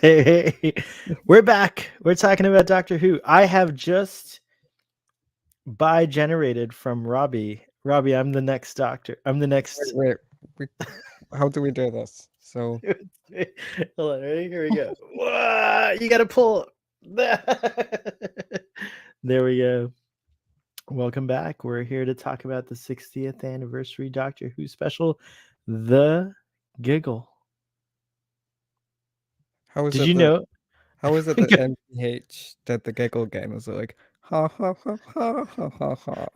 Hey, we're back. We're talking about Doctor Who. I have just generated from Robbie. Robbie, I'm the next Doctor. I'm the next. Wait, we, how do we do this? So, Hold on, ready? Here we go. Whoa, you got to pull. There we go. Welcome back. We're here to talk about the 60th anniversary Doctor Who special, The Giggle. how is Did it you that know? MPH did the Giggle game? Was it like ha ha ha ha ha ha ha?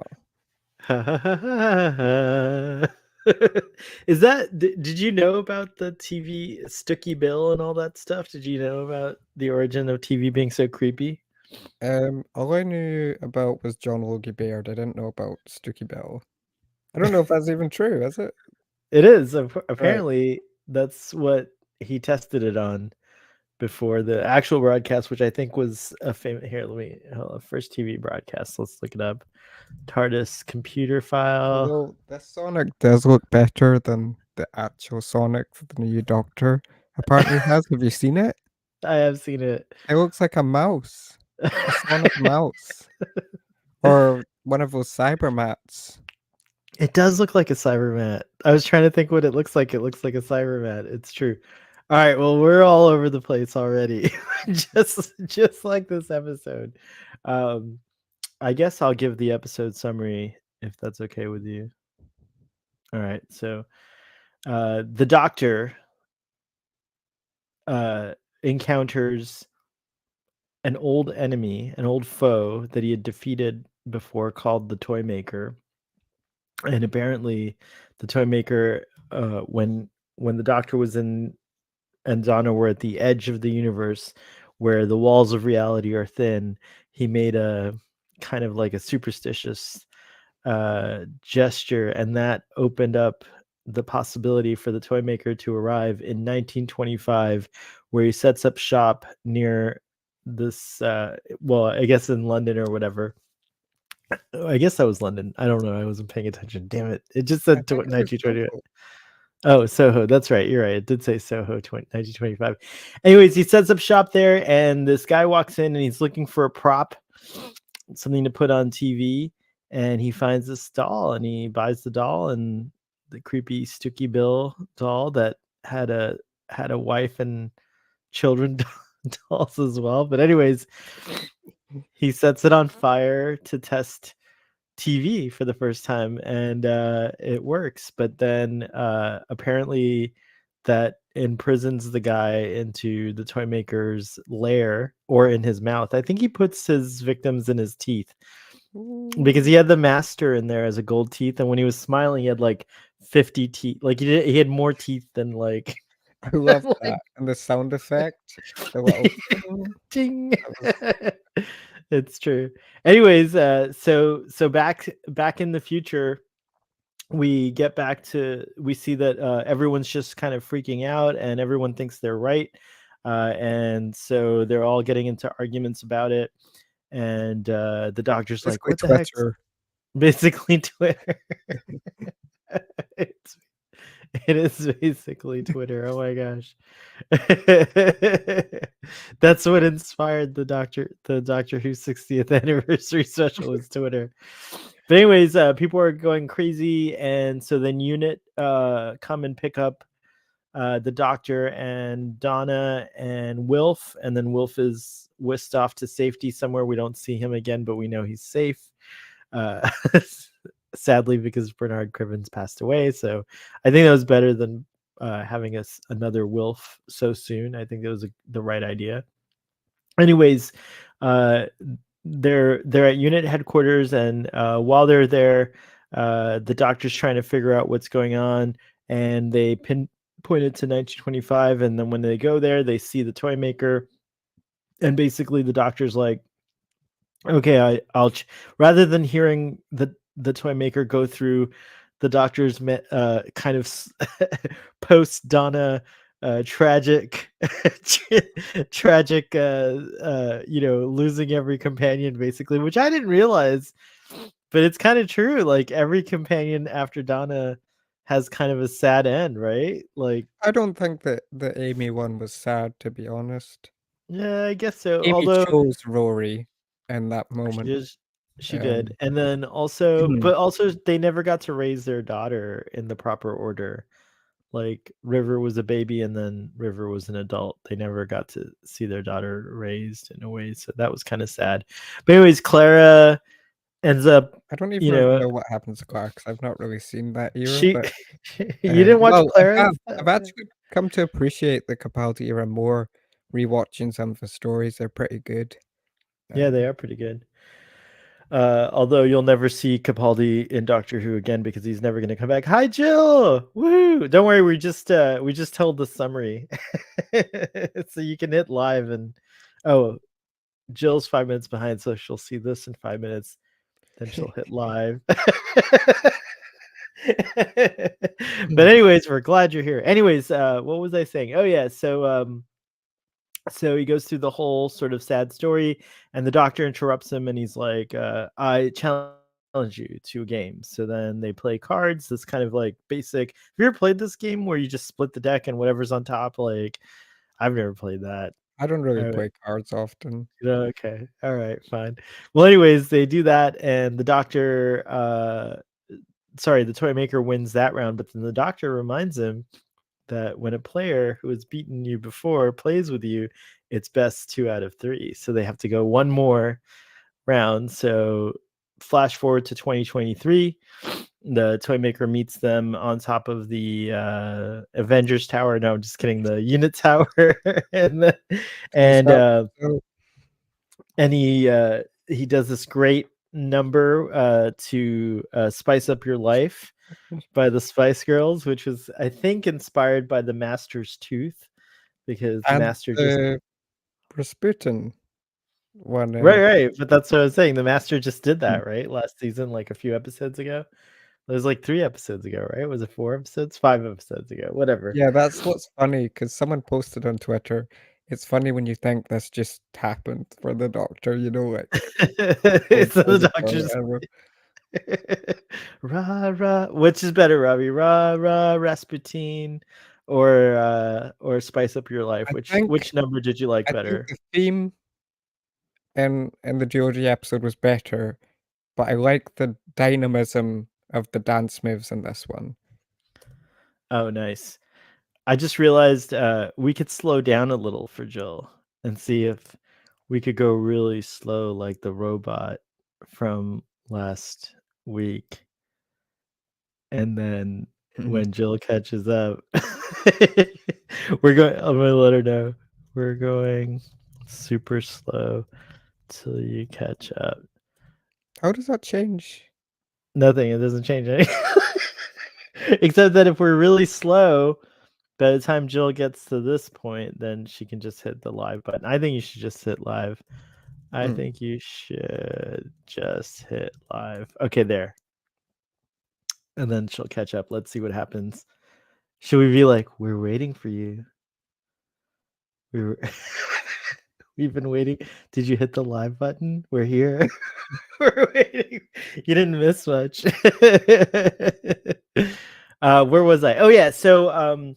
Is that did you know about the TV Stooky Bill and all that stuff? Did you know about the origin of TV being so creepy? All I knew about was John Logie Baird. I didn't know about Stooky Bell. I don't know if that's even true, is it? It is. Right. Apparently, that's what he tested it on before the actual broadcast, which I think was a famous. Here, let me first TV broadcast. Let's look it up. TARDIS computer file. Although this Sonic does look better than the actual Sonic for the new Doctor. Apparently has. Have you seen it? I have seen it. It looks like a mouse. A Sonic mouse. Or one of those cyber mats. It does look like a Cybermat. I was trying to think what it looks like. It looks like a Cybermat. It's true. All right, well, we're all over the place already. just like this episode. I guess I'll give the episode summary if that's okay with you. All right, so the Doctor encounters an old enemy, an old foe that he had defeated before called the Toymaker. And apparently the Toymaker, when the Doctor was in and Donna were at the edge of the universe where the walls of reality are thin, he made a kind of like a superstitious gesture, and that opened up the possibility for the Toymaker to arrive in 1925, where he sets up shop near this well, I guess in London or whatever. I guess that was London. I don't know. I wasn't paying attention. Damn it. It just I said think it was 1920. Soho. Oh, Soho. That's right. You're right. It did say Soho 1925. Anyways, he sets up shop there, and this guy walks in and he's looking for a prop, something to put on TV. And he finds this doll and he buys the doll, and the creepy Stooky Bill doll that had a wife and children dolls as well. But anyways, he sets it on fire to test TV for the first time, and it works. But then apparently that imprisons the guy into the Toymaker's lair or in his mouth. I think he puts his victims in his teeth because he had the master in there as a gold teeth, and when he was smiling, he had like 50 teeth. Like he had more teeth than like. I love like that. And the sound effect, the little ding. that was It's true. Anyways, so back in the future, we get back to we see that everyone's just kind of freaking out, and everyone thinks they're right, and so they're all getting into arguments about it. And the Doctor's like, basically "What the heck?" Twitter. Basically, Twitter. it's It is basically Twitter. Oh my gosh. That's what inspired the Doctor Who 60th anniversary special is Twitter. But anyways, people are going crazy, and so then Unit come and pick up the Doctor and Donna and Wilf, and then Wilf is whisked off to safety somewhere. We don't see him again, but we know he's safe. Sadly, because Bernard Criven's passed away. So I think that was better than having another Wilf so soon. I think that was the right idea. Anyways, they're at unit headquarters, and while they're there, the Doctor's trying to figure out what's going on, and they pointed to 1925. And then when they go there, they see the Toymaker, and basically the Doctor's like, okay, I'll rather than hearing the Toymaker go through the Doctor's kind of post Donna tragic tragic losing every companion, basically, which I didn't realize, but it's kind of true. Like every companion after Donna has kind of a sad end, right? Like, I don't think that the Amy one was sad, to be honest. yeah, I guess so. Amy Although chose Rory in that she moment. just she did. Um, And then also, but also they never got to raise their daughter in the proper order. Like River was a baby and then River was an adult. They never got to see their daughter raised in a way, so that was kind of sad. But anyways, Clara ends up, I don't you even know, know what happens to Clark 'cause I've not really seen that era, she but, you didn't watch well, Clara? I've actually come to appreciate the Capaldi era more rewatching some of the stories, they're pretty good. Yeah, they are pretty good. Although you'll never see Capaldi in Doctor Who again because he's never going to come back. Hi, Jill! Woo! Don't worry, we just told the summary, so you can hit live and Jill's 5 minutes behind, so she'll see this in 5 minutes. Then she'll hit live. But anyways, we're glad you're here. Anyways, what was I saying? Oh yeah, so he goes through the whole sort of sad story, and the doctor interrupts him, and he's like, "I challenge you to a game." So then they play cards. This kind of like basic. Have you ever played this game where you just split the deck and whatever's on top? Like, I've never played that. I don't really All right. play cards often. Okay. All right. Fine. Well, anyways, they do that, and the doctor, the toy maker wins that round, but then the doctor reminds him that when a player who has beaten you before plays with you, it's best 2 out of 3. So they have to go one more round. So flash forward to 2023. The toy maker meets them on top of the Avengers Tower. No, I'm just kidding. The Unit Tower, and Is and that uh, so? and he does this great number to spice up your life by the Spice Girls, which was, I think, inspired by the Master's Tooth, because the And Master just the Rasputin one right. But that's what I was saying. The Master just did Hmm. that, right? Last season, like a few episodes ago. It was like 3 episodes ago, right? Was it 4 episodes? 5 episodes ago, whatever. Yeah, that's what's funny because someone posted on Twitter, "It's funny when you think this just happened for the Doctor," like It's 12 years the ago or doctor's whatever. rah rah. Which is better, Robbie? Rah rah Rasputin, or spice up your life? I Which think number did you like I think better? the theme in the Georgie episode was better, but I like the dynamism of the dance moves in this one. Oh, nice. I just realized we could slow down a little for Jill and see if we could go really slow like the robot from last week. And then Mhm. when Jill catches up, I'm gonna let her know. We're going super slow till you catch up. How does that change? Nothing, it doesn't change anything. Except that if we're really slow, by the time Jill gets to this point, then she can just hit the live button. I think you should just hit live. I Mm. think you should just hit live. Okay, there. And then she'll catch up. Let's see what happens. Should we be like, we're waiting for you? We were we've been waiting. Did you hit the live button? We're here. We're waiting. You didn't miss much. Where was I? Oh yeah, so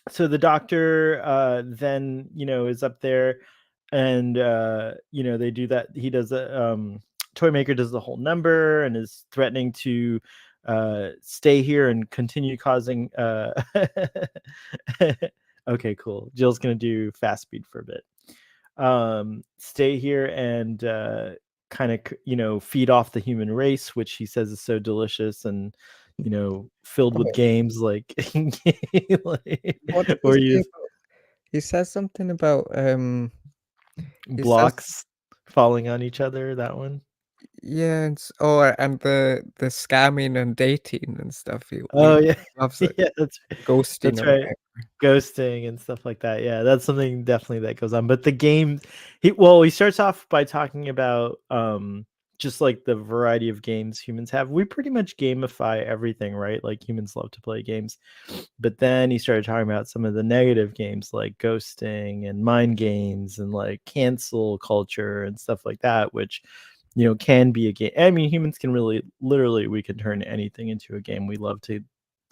the doctor then is up there, and they do that. He does a toy maker does the whole number and is threatening to stay here and continue causing okay, cool. Jill's gonna do fast speed for a bit. Stay here and kind of feed off the human race, which he says is so delicious and filled with Oh, games like, what does he or say use about he says something about, he says blocks falling on each other. That one. yeah, and the scamming and dating and stuff, he Oh yeah, loves it, yeah, ghosting that's or right. whatever. Ghosting and stuff like that. Yeah, that's something definitely that goes on. But the game, he starts off by talking about just like the variety of games humans have. We pretty much gamify everything, right? Like humans love to play games. But then he started talking about some of the negative games like ghosting and mind games and like cancel culture and stuff like that, which can be a game. I mean, humans can really literally we can turn anything into a game. We love to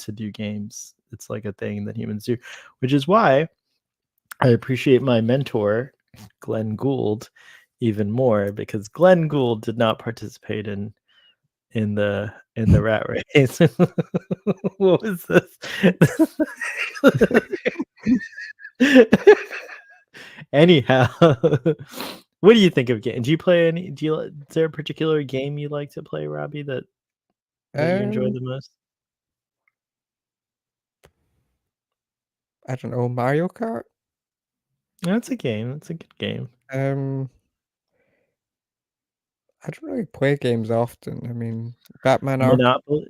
to do games. It's like a thing that humans do, which is why I appreciate my mentor, Glenn Gould, even more, because Glenn Gould did not participate in the rat race. What was this? Anyhow, what do you think of game? Do you play any? Is there a particular game you like to play, Robbie, that you enjoy Um, the most? I don't know, Mario Kart? That's a game. That's a good game. Um, I don't really play games often. I mean, Batman Arkham Monopoly.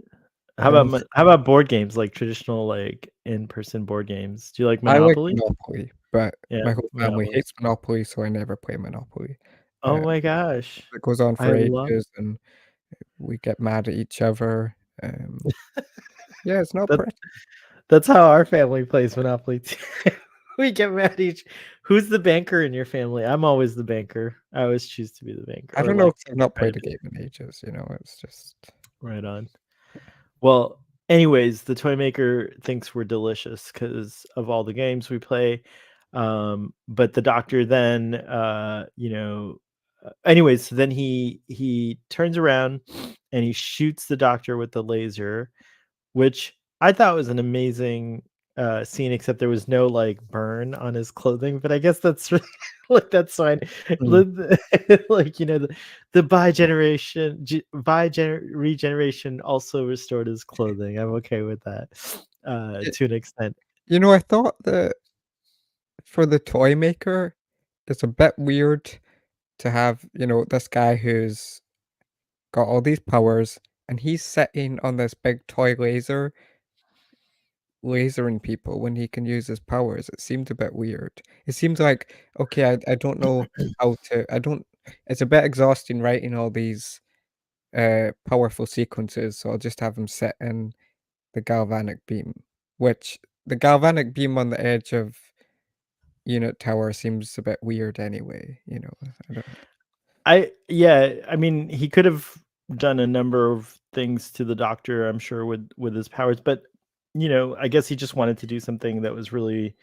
and How about board games, like traditional, like in-person board games? Do you like I like Monopoly? Monopoly, but Yeah, my whole family Monopoly. hates Monopoly, so I never play Monopoly. Oh my gosh, It goes on I for love ages, and we get mad at each other. Yeah, it's not that. pretty. That's how our family plays Monopoly too. We get mad at each. Who's the banker in your family? I'm always the banker. I always choose to be the banker, I or don't know like 'cause I've not try to played a be. game in ages, it's just Right on. Well, anyways, the toy maker thinks we're delicious because of all the games we play. But the doctor then, anyways, so then he turns around and he shoots the doctor with the laser, which I thought was an amazing scene, except there was no like burn on his clothing. But I guess that's really, like that's fine. Mm. Like the regeneration also restored his clothing. I'm okay with that Y to an extent. I thought that for the toy maker, it's a bit weird to have, this guy who's got all these powers, and he's sitting on this big toy laser, lasering people when he can use his powers. It seemed a bit weird. It seems like, okay, I don't know how to I don't it's a bit exhausting writing all these, powerful sequences, so I'll just have him sit in the galvanic beam, which the galvanic beam on the edge of unit tower seems a bit weird anyway. I don't I mean, he could have done a number of things to the doctor, I'm sure, with his powers, but I guess he just wanted to do something that was really,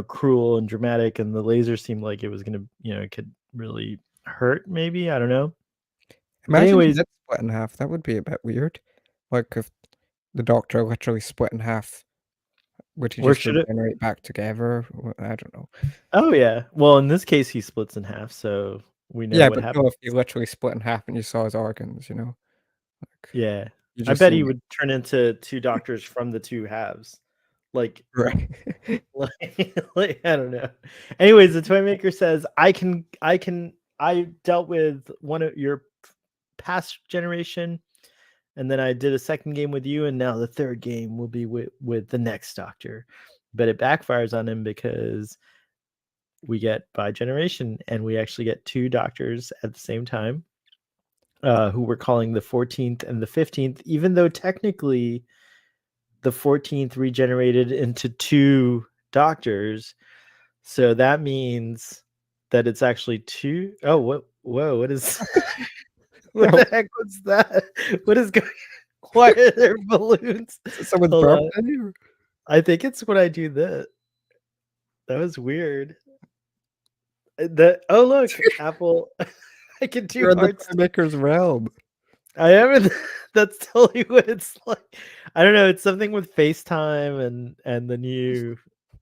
cruel and dramatic, and the laser seemed like it was gonna, it could really hurt, maybe. I don't know. But imagine he anyways, did split in half, that would be a bit weird. Like, if the Doctor literally split in half, would he or just should it? regenerate back together? I don't know. Oh yeah. Well, in this case, he splits in half, so we know Yeah, what but no, happened. if he literally split in half and you saw his organs, like, Yeah, you I just bet see he him would turn into two doctors from the two halves, like right. like, I don't know. Anyways, the toy maker says, I dealt with one of your past generation, and then I did a second game with you, and now the third game will be with the next doctor." But it backfires on him because we get by generation, and we actually get two doctors at the same time, who we're calling the 14th and the 15th, even though technically the 14th regenerated into two doctors. So that means that it's actually two. Oh, what? Whoa! What is? What Oh, the heck was that? What is going? Why are there balloons? is it someone's Hold on. birthday or I think it's when I do that. That was weird. The oh look, Apple. I can do you're in the hearts. toy maker's realm. I am in. That's totally what it's like. I don't know. It's something with FaceTime and the new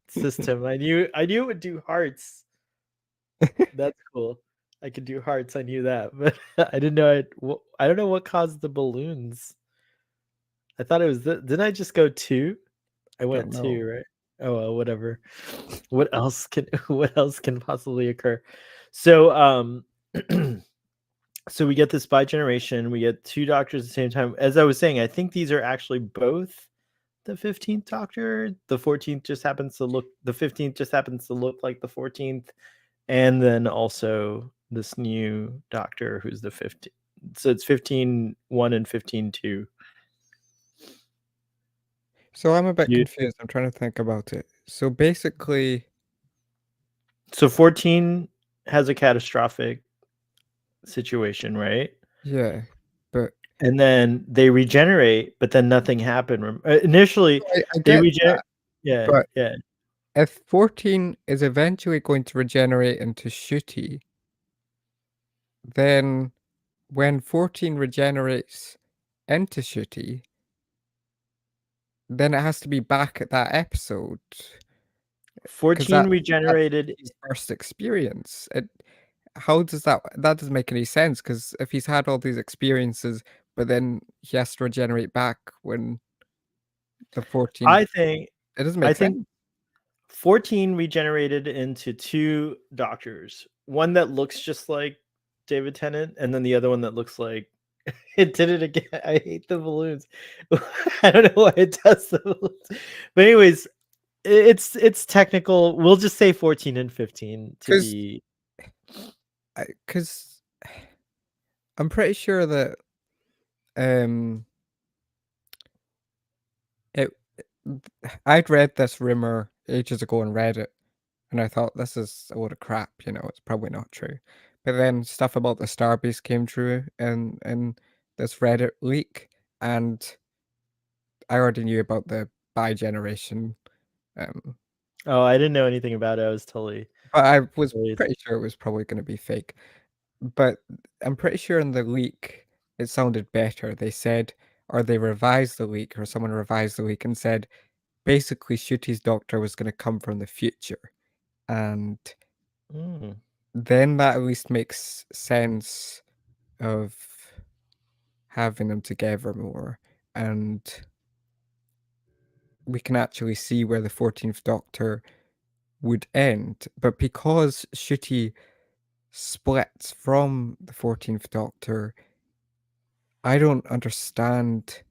system. I knew it would do hearts. That's cool. I could do hearts, I knew that, but I didn't know I don't know what caused the balloons. I thought it was didn't I just go 2? I I went don't 2, know. right? Oh, well, whatever. What else can what else can possibly occur? So, so we get this by generation, we get 2 doctors at the same time. As I was saying, I think these are actually both the 15th doctor. The 15th just happens to look like the 14th. And then also this new doctor who's the 15. So it's 15-1 and 15-2. So I'm a bit You confused, I'm trying to think about it. So basically so 14 has a catastrophic situation, right? yeah, but and then they regenerate, but then nothing happened. Initially, I they get regenerate. that, Yeah, but yeah. if 14 is eventually going to regenerate into Shooty, then when 14 regenerates into Shooty, then it has to be back at that episode. 'Cause 14 that's regenerated. his first experience. How does that doesn't make any sense? Because if he's had all these experiences, but then he has to regenerate back when the 14th I think it doesn't I make think sense. 14 regenerated into two doctors. One that looks just like David Tennant, and then the other one that looks like it did it again. I hate the balloons. I don't know why it does the balloons. But anyways, it's technical. We'll just say 14 and 15 to 'Cause be. 'cause I'm pretty sure that, um, it I'd read this rumor ages ago on Reddit, and I thought, "This is a load of crap," it's probably not true. But then stuff about the Starbase came true in this Reddit leak, and I already knew about the bi-generation, um, Oh, I didn't know anything about it. I was but I was totally. pretty sure it was probably gonna be fake. But I'm pretty sure in the leak, it sounded better. They said or they revised the leak, or someone revised the leak and said, basically, Shooty's doctor was gonna come from the future, and Mm. then that at least makes sense of having them together more, and we can actually see where the 14th Doctor would end. But because Shooty splits from the 14th Doctor, I don't understand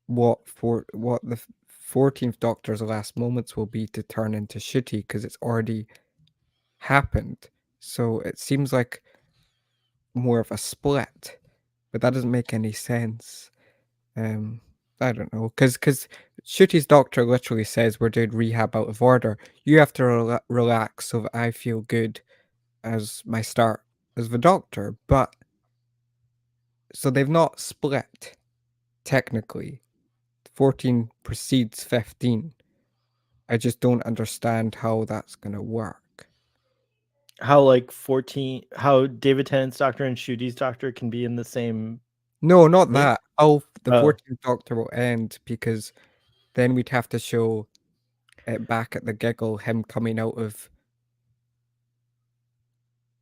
what the 14th Doctor's last moments will be to turn into Shooty because it's already happened. So it seems like more of a split, but that doesn't make any sense. Um, I don't know, because Shooty's doctor literally says we're doing rehab out of order. You have to relax so that I feel good as my start as the doctor. But so they've not split technically. 14 precedes 15. I just don't understand how that's gonna work. How like 14, how David Tennant's doctor and Shooty's doctor can be in the same No, not mid. that. How the Oh, 14th Doctor will end because then we'd have to show it back at the Giggle, him coming out of.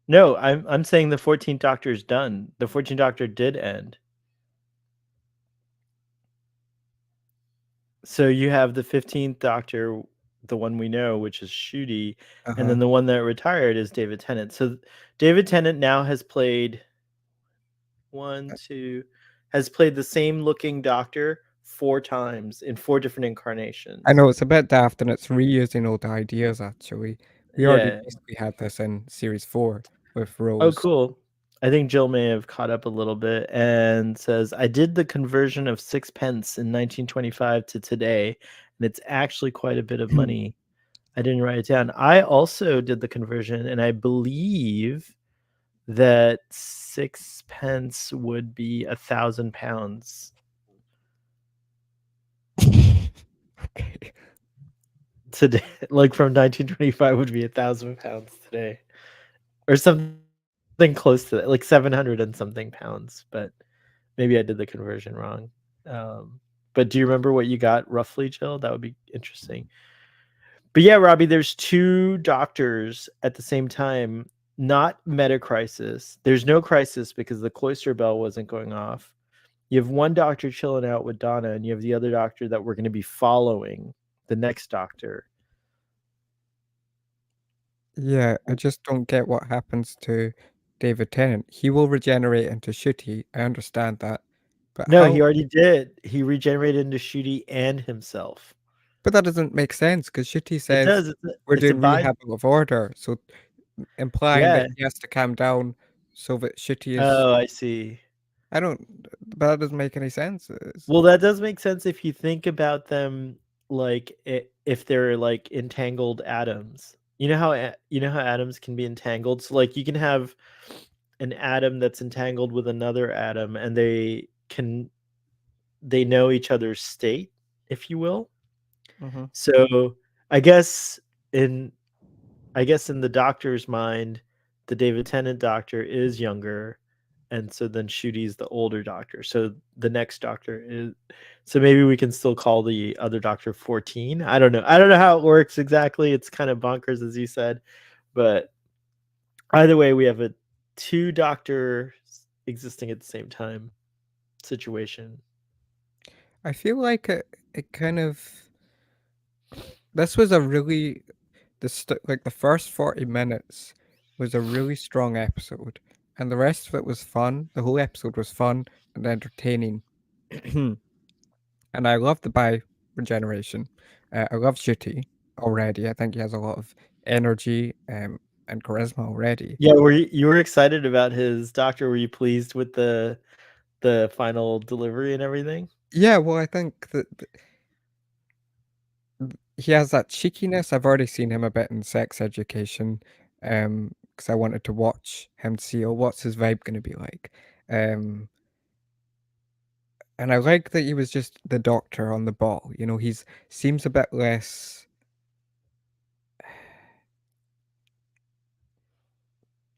no, I'm saying the 14th Doctor is done. The 14th Doctor did end. So you have the 15th Doctor, the one we know, which is Shooty, and Uh-huh. then the one that retired is David Tennant. So David Tennant now has played has played the same looking Doctor 4 times in 4 different I incarnations. know it's a bit daft and it's reusing old ideas actually. We already Yeah. basically had this in series 4 with Oh, Rose. cool. I think Jill may have caught up a little bit and says, I did the conversion of 6 pence in 1925 to today, and it's actually quite a bit of money. I didn't write it down. I also did the conversion, and I believe that 6 pence would be 1,000 pounds Okay. today. Like from 1925 would be 1,000 pounds today, or something close to that, like 700 and something pounds. But maybe I did the conversion wrong. But do you remember what you got roughly, Jill? That would be interesting. But yeah, Robbie, there's two doctors at the same time, not meta crisis. There's no crisis because the cloister bell wasn't going off. You have one doctor chilling out with Donna, and you have the other doctor that we're going to be following, the next doctor. Yeah, I just don't get what happens to David Tennant. He will regenerate into Shooty, I understand that. But No, he how already did. He regenerated into Shooty and himself. but that doesn't make sense because Shooty It says does. we're It's a doing bi. rehab out of order, so implying Yeah. that he has to calm down so that Shooty is Oh, I see. I don't but that doesn't make any sense. Well, that does make sense if you think about them like if they're like entangled atoms. You know how atoms can be entangled. So like you can have an atom that's entangled with another atom, and they know each other's state, if you will. Mhm. So I guess in I guess in the doctor's mind, the David Tennant doctor is younger, and so then Shooty's the older doctor. So the next doctor is so maybe we can still call the other doctor 14. I don't know. I don't know how it works exactly. It's kind of bonkers as you said, but either way we have a two doctors existing at the same time situation. I feel like it kind of this was a really like the first 40 minutes was a really strong episode, and the rest of it was fun. The whole episode was fun and entertaining. And I love the bi regeneration. I love Shooty already. I think he has a lot of energy and charisma already. Yeah, you were excited about his doctor? Were you pleased with the final delivery and everything? Yeah, well, I think that he has that cheekiness. I've already seen him a bit in Sex Education, because I wanted to watch him to see, oh, what's his vibe going to be like. Um, and I like that he was just the doctor on the ball. You know, he's seems a bit less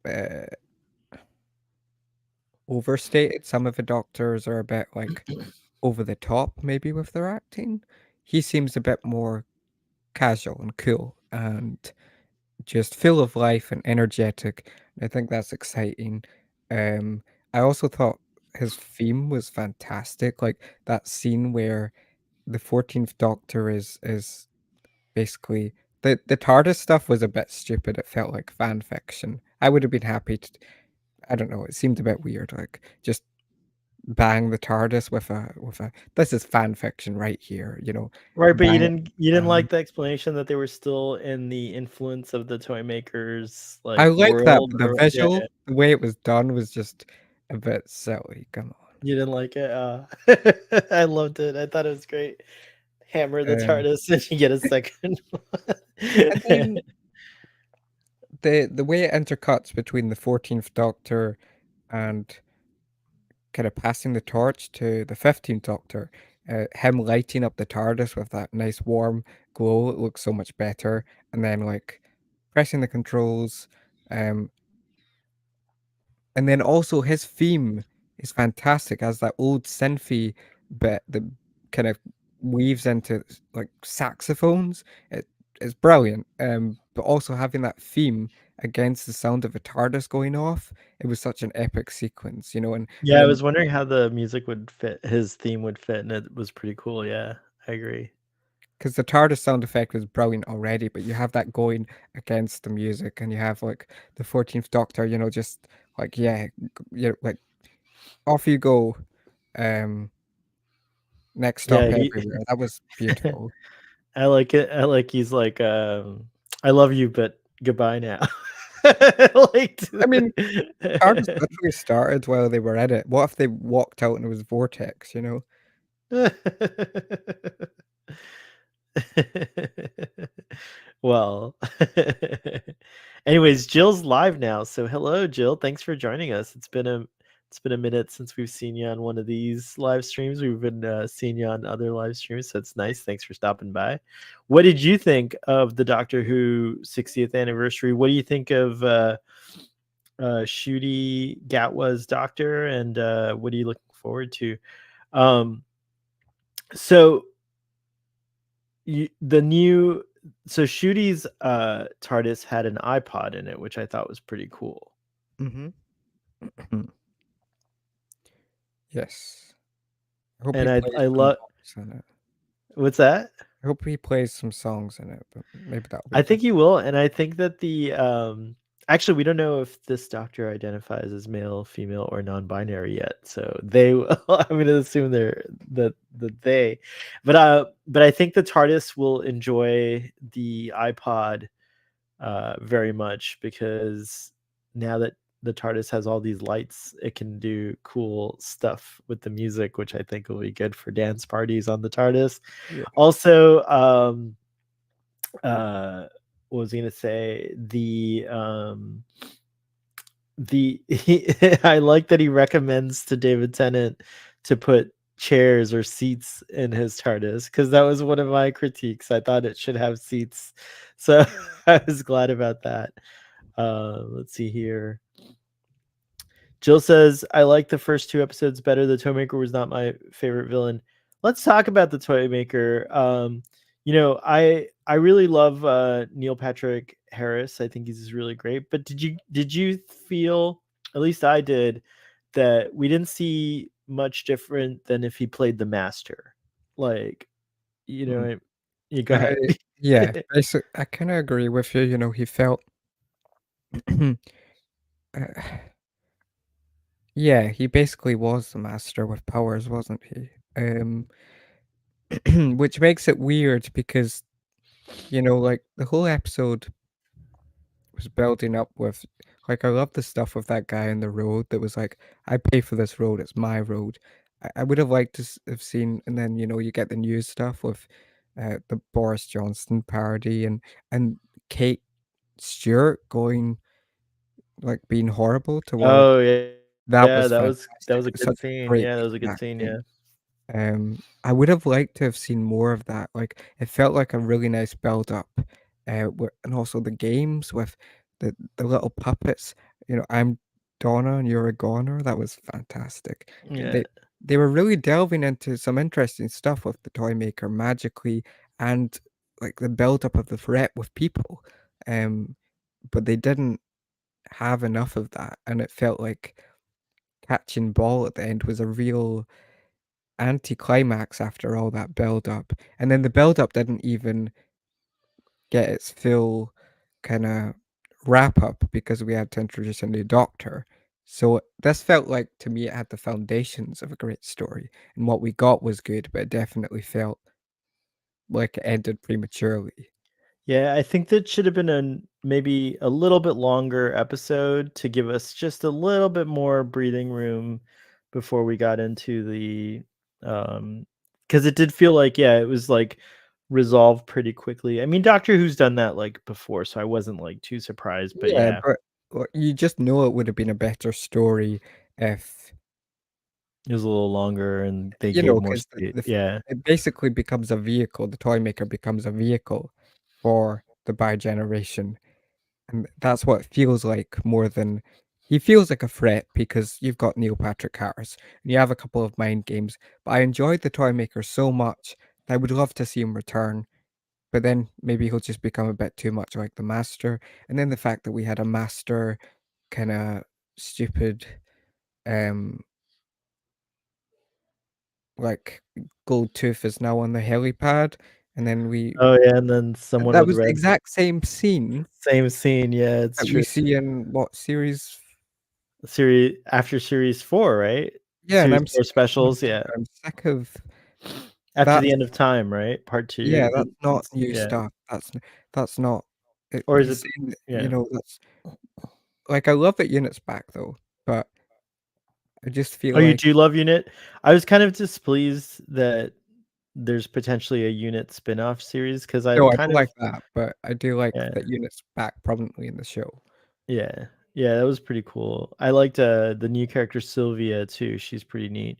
uh, overstated. Some of the doctors are a bit like over the top, maybe with their acting. He seems a bit more casual and cool and just full of life and energetic. I think that's exciting. Um, I also thought his theme was fantastic. Like that scene where the 14th Doctor is basically the TARDIS stuff was a bit stupid. It felt like fan fiction. I would have been happy to. I don't know. It seemed a bit weird. Like just bang the TARDIS with a. This is fan fiction right here. You know, Right, but bang it. you didn't Um, like the explanation that they were still in the influence of the toy makers I like like that, world but the or yeah, visual, yeah. the way it was done was just a bit silly. Come You didn't like it? I loved it. I thought it was great. Hammer the on. TARDIS and you get a second And one. then the way it intercuts between the 14th Doctor and kind of passing the torch to the 15th Doctor, him lighting up the TARDIS with that nice warm glow, it looks so much better. And then like pressing the controls, um, and then also his theme is fantastic as that old synthy bit that kind of weaves into like saxophones. It's brilliant. But also having that theme against the sound of a TARDIS going off, it was such an epic sequence, you know, and Yeah, I then was wondering how the music would fit, his theme would fit, and it was pretty cool. Yeah, I agree. because the TARDIS sound effect was brilliant already, but you have that going against the music, and you have like the 14th Doctor, you know, just like yeah, you're like off you go. Um, Next stop Yeah, he everywhere. That was beautiful. I like it. I like he's like, I love you, but goodbye now. I liked I mean, TARDIS literally started while they were in it. What if they walked out and it was Vortex, you know? Well, anyways, Jill's live now. So hello, Jill. Thanks for joining us. It's been a minute since we've seen you on one of these live streams. We've been seeing you on other live streams, so it's nice. Thanks for stopping by. What did you think of the Doctor Who 60th anniversary? What do you think of Ncuti Gatwa's Doctor, and what are you looking forward to? Um, so the new so Shooty's TARDIS had an iPod in it, which I thought was pretty cool. Mhm. Yes. I hope he And plays I some love songs in it. what's that? I hope he plays some songs in it, but maybe that'll be I think different. he will, and I think that the actually we don't know if this doctor identifies as male, female, or non-binary yet. So they I'm gonna assume they're that they, but I think the TARDIS will enjoy the iPod very much because now that the TARDIS has all these lights, it can do cool stuff with the music, which I think will be good for dance parties on the TARDIS. Yeah. Also, what was I gonna say? I like that he recommends to David Tennant to put chairs or seats in his TARDIS, because that was one of my critiques. I thought it should have seats, so I was glad about that. Let's see here. Jill says, I like the first two episodes better. The Toymaker was not my favorite villain. Let's talk about the Toymaker. I really love Neil Patrick Harris. I think he's really great. But did you feel, at least I did, that we didn't see much different than if he played the Master? Like, Mm. you go I ahead. yeah, I kinda agree with you, you know, he felt uh, yeah, he basically was the master with powers, wasn't he? Which makes it weird because, you know, like, the whole episode was building up with like, I love the stuff with that guy on the road that was like, "I pay for this road, it's my road." I would have liked to have seen and then, you know, you get the news stuff with, the Boris Johnson parody and Kate Stewart going like, being horrible towards Oh yeah, that yeah, was that fantastic. was a It was good such scene. great Yeah, that piece was a of good scene. Yeah. acting. I would have liked to have seen more of that, like, it felt like a really nice build up, where and also the games with the little puppets, you know, "I'm Donna and you're a goner," that was fantastic. Yeah. They were really delving into some interesting stuff with the toy maker magically and, like, the build up of the threat with people, um, but they didn't have enough of that, and it felt like catching ball at the end was a real anticlimax after all that build up, and then the build up didn't even get its full kinda wrap up because we had to introduce a new doctor. So, this felt like to me it had the foundations of a great story, and what we got was good, but it definitely felt like it ended prematurely. Yeah, I think that should have been maybe a little bit longer episode to give us just a little bit more breathing room before we got into the because it did feel like, yeah, it was like resolved pretty quickly. I mean, Doctor Who's done that like before, so I wasn't like too surprised, but Yeah, yeah, but, well, you just know it would have been a better story if it was a little longer and they you gave know, more 'cause space. the f Yeah. it basically becomes a vehicle, the toy maker becomes a vehicle for the bi-generation, and that's what it feels like more than he feels like a threat because you've got Neil Patrick Harris, and you have a couple of mind games, but I enjoyed the toy maker so much that I would love to see him return, but then maybe he'll just become a bit too much like the Master, and then the fact that we had a Master kinda stupid, um like, gold tooth is now on the helipad, and then Oh yeah, and then someone that with was the red, exact same scene same scene. Yeah, it's that we true. see in what series? Series after series 4, right? Yeah, and Series I'm 4 sick I'm specials, sick yeah. I'm sick of After the that's end of time, right? Part yeah, 2. that's not new Yeah. stuff, that's not Or is he's it, saying that, you yeah. know, that's like, I love that Unit's back though, but I just feel Oh, you like do love Unit? I was kind of displeased that there's potentially a Unit spin-off series, because no, I've I kind don't of, like that, but I do like yeah, that Unit's back prominently in the show. yeah. Yeah, that was pretty cool. I liked, the new character Sylvia too, she's pretty neat.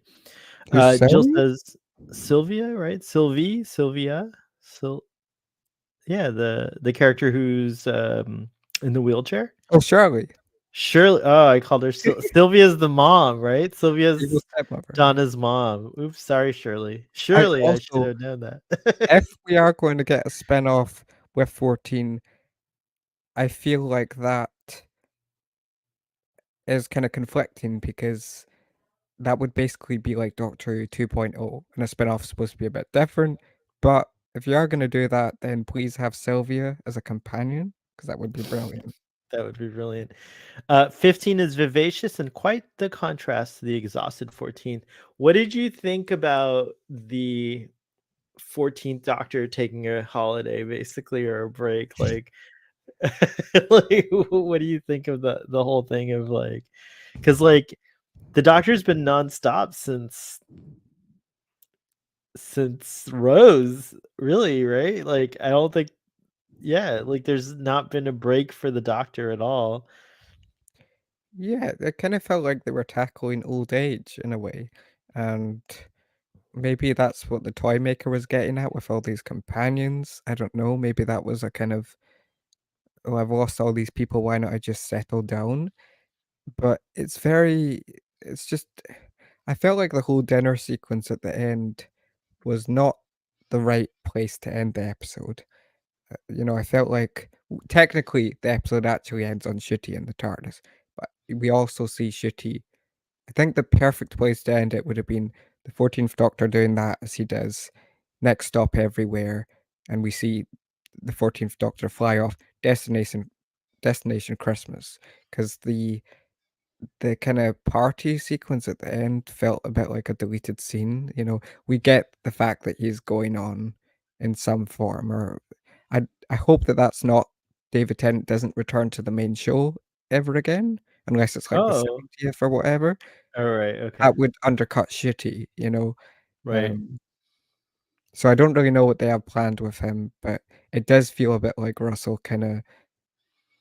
Who's Jill Sally? says Sylvia, right? Sylvia? Syl Yeah, the character who's, in the wheelchair? Oh, Shirley, Shirley. Oh, I called her Sylvia's the mom, right? Evil's Sylvia's stepmother. Donna's mom. Oops, sorry, Shirley. I Surely I should also have known that. if we are going to get a spin-off with 14, I feel like that is kinda conflicting because that would basically be like Doctor Who 2.0, and a spin-off's supposed to be a bit different, but if you are gonna do that, then please have Sylvia as a companion, because that would be brilliant. That would be brilliant. 15 is vivacious and quite the contrast to the exhausted 14th. What did you think about the 14th Doctor taking a holiday, basically, or a break? Like, like, what do you think of the whole thing of like, because like the Doctor's been nonstop since Rose, really, right? Like, I don't think, yeah, like there's not been a break for the Doctor at all. Yeah, it kinda felt like they were tackling old age in a way, and maybe that's what the toy maker was getting at with all these companions. I don't know, maybe that was a kind of, "Oh, I've lost all these people, why not I just settle down?" But it's just I felt like the whole dinner sequence at the end was not the right place to end the episode. I felt like technically, the episode actually ends on Shitty in the TARDIS, but we also see Shitty. I think the perfect place to end it would have been the 14th Doctor doing that as he does Next Stop Everywhere, and we see the 14th Doctor fly off Destination Christmas, because the kinda party sequence at the end felt a bit like a deleted scene, We get the fact that he's going on in some form, or I hope that that's not David Tennant doesn't return to the main show ever again, unless it's, like, the Oh, 70th or whatever. all right. Okay. That would undercut Shitty. Right. Um, so I don't really know what they have planned with him, but it does feel a bit like Russell kinda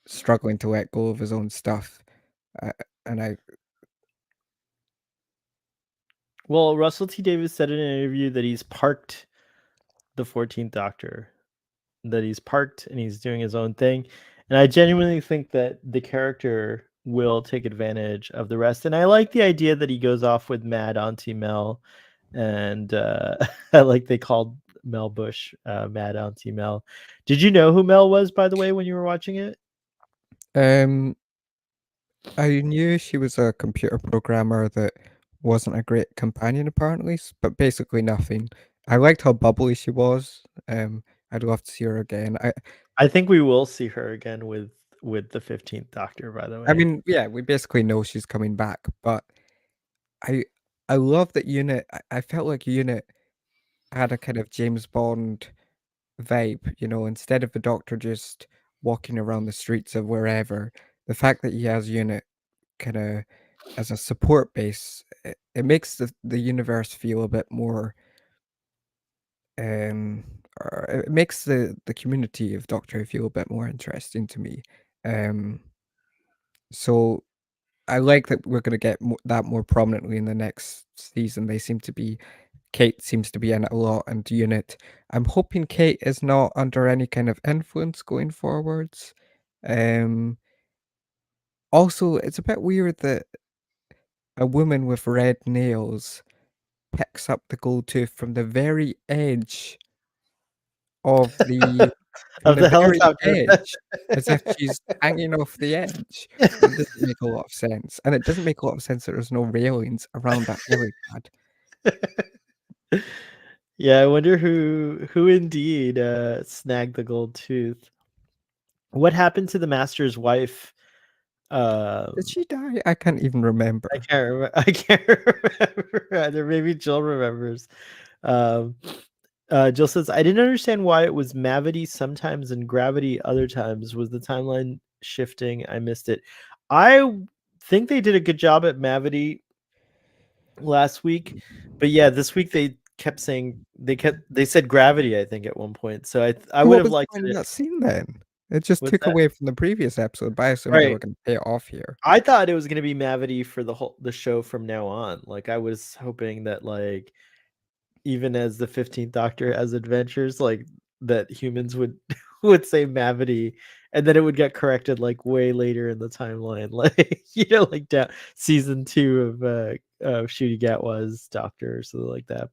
struggling to let go of his own stuff, uh, and I Well, Russell T Davies said in an interview that he's parked the 14th Doctor, that he's parked and he's doing his own thing. And I genuinely think that the character will take advantage of the rest. And I like the idea that he goes off with Mad Auntie Mel. And I like they called Mel Bush Mad Auntie Mel. Did you know who Mel was, by the way, when you were watching it? um I knew she was a computer programmer that wasn't a great companion apparently, but basically nothing. I liked how bubbly she was. I'd love to see her again. I think we will see her again with the 15th Doctor, by the I way. mean, yeah, we basically know she's coming back, but I I love that Unit. I felt like Unit had a kind of James Bond vibe, instead of the Doctor just walking around the streets of wherever, the fact that he has Unit kinda as a support base, it makes the universe feel a bit more, um it makes the community of Doctor Who feel a bit more interesting to me. Um, so I like that we're gonna get that more prominently in the next season. Kate seems to be in it a lot, and Unit. I'm hoping Kate is not under any kind of influence going forwards. Um, Also, it's a bit weird that a woman with red nails picks up the gold tooth from the very edge of the from Of the the very helicopter. edge, as if she's hanging off the edge. It doesn't make a lot of sense, and it doesn't make a lot of sense that there's no railings around that helipad. Yeah, I wonder who indeed snagged the gold tooth. What happened to the master's wife? Did Um, she die? I can't even I remember. can't remember. I can't remember either. Maybe Jill remembers. Um, Jill says, "I didn't understand why it was Mavity sometimes and Gravity other times. Was the timeline shifting? I missed it. I think they did a good job at Mavity last week, but yeah, this week they said Gravity. I think at one point. So I So would what have was the liked point of it. that scene then? It just What's took that? away from the previous episode, but I assumed they Right. were gonna pay it off here. I thought it was gonna be Mavity for the show from now on. Like I was hoping that like even as the 15th Doctor has adventures, like that humans would would say Mavity, and then it would get corrected like way later in the timeline, like like down season 2 of Ncuti Gatwa's Doctor or something like that.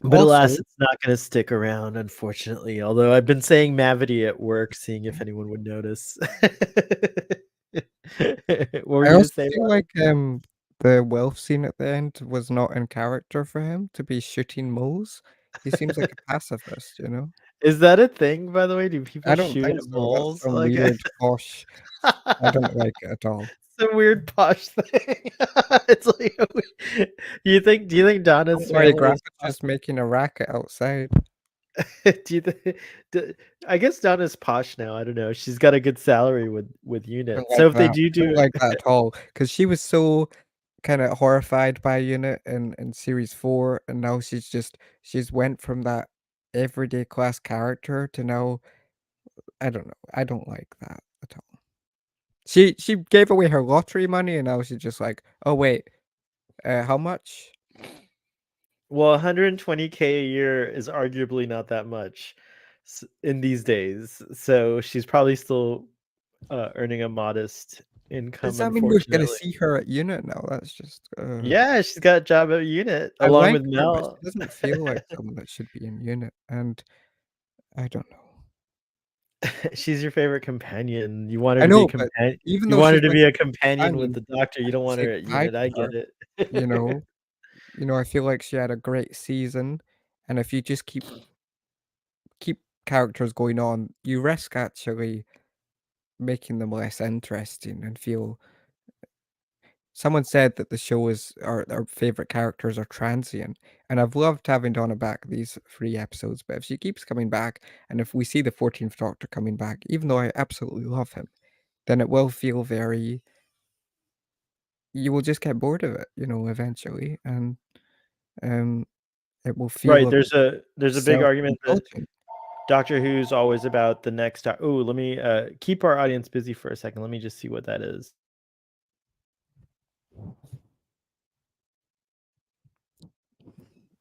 But alas, Also, it's not going to stick around, unfortunately. Although I've been saying Mavity at work, seeing if anyone would notice. What were I you to also say, feel Ronald? like, the wealth scene at the end was not in character for him to be shooting moles. He seems like a pacifist? Is that a thing, by the way? Do people I don't shoot think at so, that's moles? some Like, weird posh I don't like it at all. some weird posh thing. It's like, do you think Don't Donna's worry, family is Grandpa's just making a racket outside. do you think, I guess Donna's posh now. I don't know. She's got a good salary with I don't Unit. like So if they that. do I don't do like that at all because she was so kinda horrified by Unit in series 4, and now she's went from that everyday class character to now I don't know, I don't like that at all. She gave away her lottery money, and now she's just like, "Oh, wait, how much?" Well, 120K a year is arguably not that much in these days. So she's probably still earning a modest Does income, that mean we're gonna unfortunately. see her at unit now? That's just, Yeah, she's got a job at Unit I along like with her, but she Mel. doesn't feel like someone that should be in unit, and I don't know. She's your favorite companion. You want her I to be know, but companion. even You though want her she's to my be a favorite companion with companion, the Doctor. I You have don't to want say her at goodbye Unit. to I her, get it. you know? I feel like she had a great season, and if you just keep characters going on, you risk actually making them less interesting and feel someone said that the show is our favorite characters are transient, and I've loved having Donna back these 3 episodes, but if she keeps coming back, and if we see the 14th Doctor coming back, even though I absolutely love him, then it will feel very you will just get bored of it, eventually, and, um, it will feel Right. a bit There's a big argument that self-indulgent. Doctor Who's always about the next. Oh, let me keep our audience busy for a second. Let me just see what that is.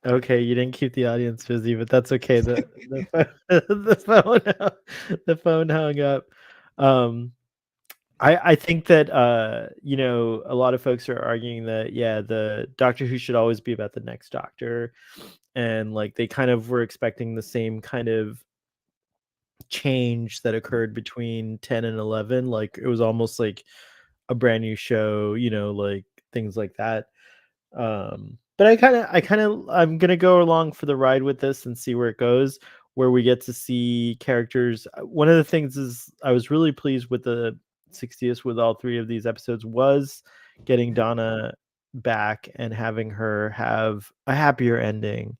Okay, you didn't keep the audience busy, but that's okay. The the phone hung up. Um, I think that a lot of folks are arguing that yeah, the Doctor Who should always be about the next Doctor, and like they kind of were expecting the same kind of change that occurred between 10 and 11. Like it was almost like a brand new show, like things like that. But I'm gonna go along for the ride with this and see where it goes, where we get to see characters. One of the things is I was really pleased with the 60th with all three of these episodes was getting Donna back and having her have a happier ending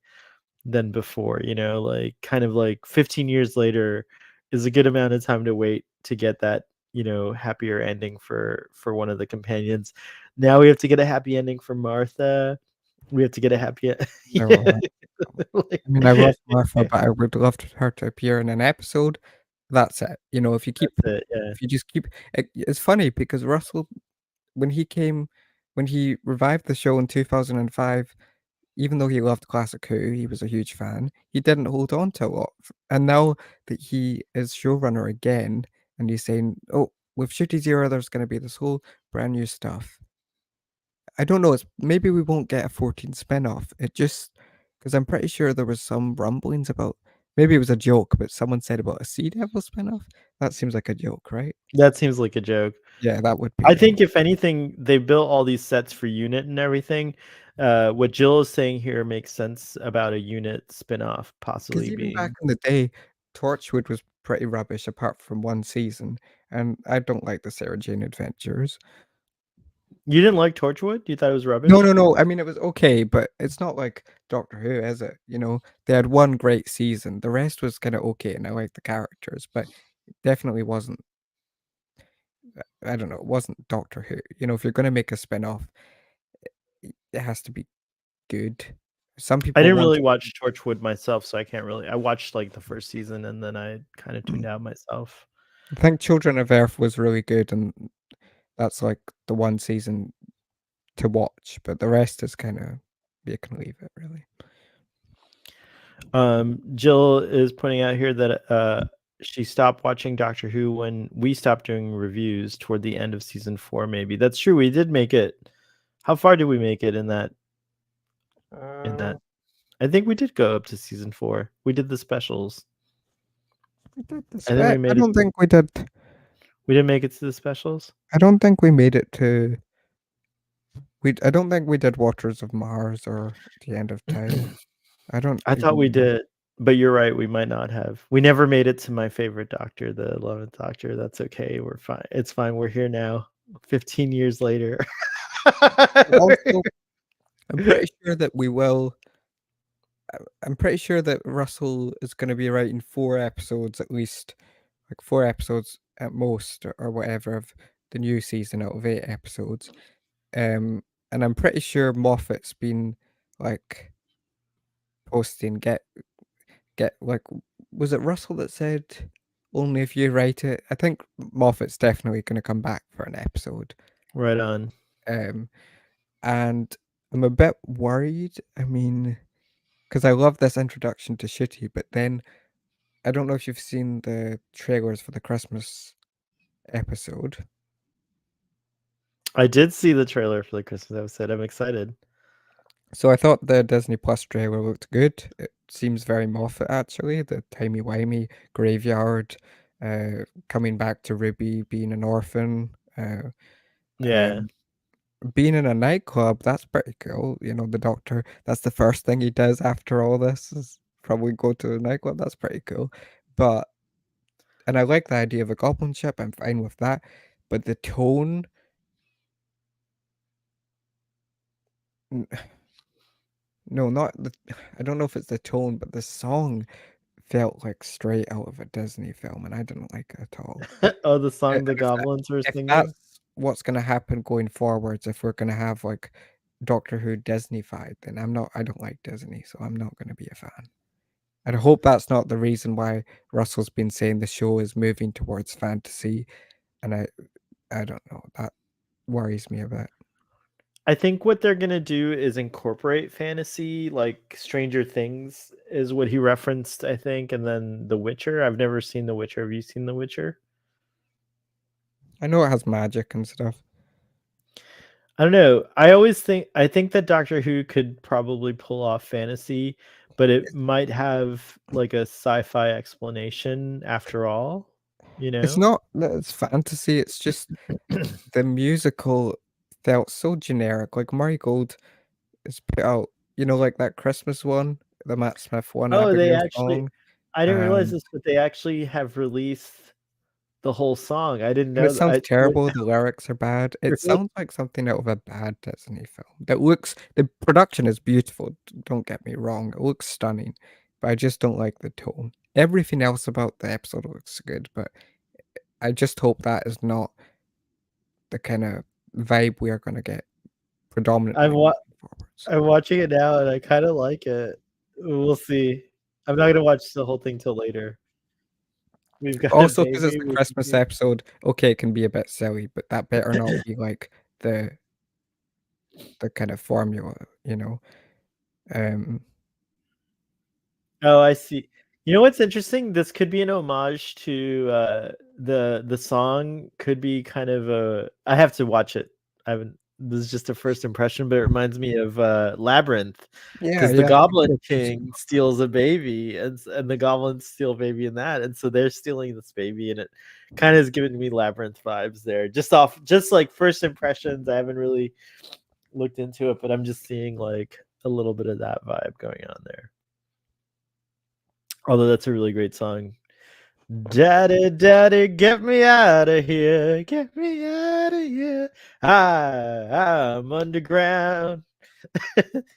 than before, like kind of like 15 years later is a good amount of time to wait to get that, happier ending for one of the companions. Now we have to get a happy ending for Martha. We have to get a happy yeah. Oh, like, I mean, I love Martha, but I would love her to appear in an episode. That's it. If you keep that's it, yeah. if you just keep it's funny because Russell, when he came when he revived the show in 2005, even though he loved Classic Who, he was a huge fan, he didn't hold on to a lot, and now that he is showrunner again, and he's saying, "Oh, with Ncuti Zero, there's gonna be this whole brand new stuff." I don't know, it's maybe we won't get a 14 spin-off. It just because 'cause I'm pretty sure there was some rumblings about maybe it was a joke, but someone said about a Sea Devil spin-off. That seems like a joke, right? That seems like a joke. Yeah, that would be I though. think if anything, they built all these sets for Unit and everything. What Jill is saying here makes sense about a Unit spin-off Because possibly even back being. in the day, Torchwood was pretty rubbish apart from 1 season, and I don't like the Sarah Jane Adventures. You didn't like Torchwood? You thought it was No, rubbish? no, no, I mean, it was okay, but it's not like Doctor Who, is it? They had 1 great season, the rest was kinda okay, and I liked the characters, but it definitely wasn't I don't know, it wasn't Doctor Who. If you're gonna make a spin-off, it has to be good. Some I people didn't want really watch Torchwood myself, so I can't really. I watched like the first season and then I kind of tuned out myself. I think Children of Earth was really good, and that's, like, the 1 season to watch, but the rest is kinda you can leave it, really. Jill is pointing out here that she stopped watching Doctor Who when we stopped doing reviews toward the end of season 4. Maybe that's true. We did make it. How far did we make it in that? In Uh, that, I think we did go up to season 4. We did the specials, we did the and then we I made it. don't think we did We didn't make it to the specials. I don't think we made it to I don't think we did Waters of Mars or The End of Time. I don't I thought even we remember. did, but you're right. We might not have. We never made it to my favorite Doctor, the 11th Doctor. That's okay. We're fine. It's fine. We're here now, 15 years later. But also, I'm pretty sure that we will I'm pretty sure that Russell is gonna be writing 4 episodes at least, like 4 episodes at most or whatever of the new season out of 8 episodes. And I'm pretty sure Moffat's been, like, posting get like was it Russell that said only if you write it. I think Moffat's definitely going to come back for an episode. Right on. Um, and I'm a bit worried. I mean, because I love this introduction to Shitty, but then I don't know if you've seen the trailers for the Christmas episode. I did see the trailer for the Christmas episode. I'm excited. So I thought the Disney Plus trailer looked good. It seems very Moffat actually. The timey-wimey graveyard, coming back to Ruby being an orphan, Yeah. um, being in a nightclub. That's pretty cool. You know, the doctor. That's the first thing he does after all this is probably go to a nightclub. That's pretty cool. But and I like the idea of a goblin ship. I'm fine with that. But the tone. No, not the I don't know if it's the tone, but the song felt like straight out of a Disney film, and I didn't like it at all. Oh, the And song the goblins were if singing? that's what's gonna happen going forwards, if we're gonna have, like, Doctor Who Disney-fied, then I don't like Disney, so I'm not gonna be a fan. And I hope that's not the reason why Russell's been saying the show is moving towards fantasy, and I don't know, that worries me a bit. I think what they're gonna do is incorporate fantasy, like Stranger Things is what he referenced, I think, and then The Witcher. I've never seen The Witcher. Have you seen The Witcher? I know it has magic and stuff. I don't know. I think that Doctor Who could probably pull off fantasy, but it might have like a sci-fi explanation after all, you It's know? not that it's fantasy, it's just the musical felt so generic, like, Murray Gold has put out, like that Christmas one, the Matt Smith one, Oh, they Abigail actually song, I didn't realize and this, but they actually have released the whole song. I didn't and it know that. sounds I what terrible, the lyrics are bad. It really? sounds like something out of a bad Disney film. The production is beautiful, don't get me wrong, it looks stunning, but I just don't like the tone. Everything else about the episode looks good, but I just hope that is not the kinda vibe we are gonna get I'm predominantly wa moving forwards. I'm watching it now and I kinda like it. We'll see. I'm not gonna watch the whole thing till later. We've got a Also, because it's baby, a we're Christmas keeping episode, okay, it can be a bit silly, but that better not be like the kind of formula, you know? Um, Oh, I see. You know what's interesting? This could be an homage to, the song could be kind of a I have to watch it. I haven't this is just a first impression, but it reminds me of, Labyrinth, yeah, because the yeah, Goblin good King steals a baby, and the goblins steal a baby in that, and so they're stealing this baby, and it kinda has given me Labyrinth vibes there. Just, like, first impressions, I haven't really looked into it, but I'm just seeing, like, a little bit of that vibe going on there. Although that's a really great song. Daddy, daddy, get me out of here. Get me out of here. I'm underground.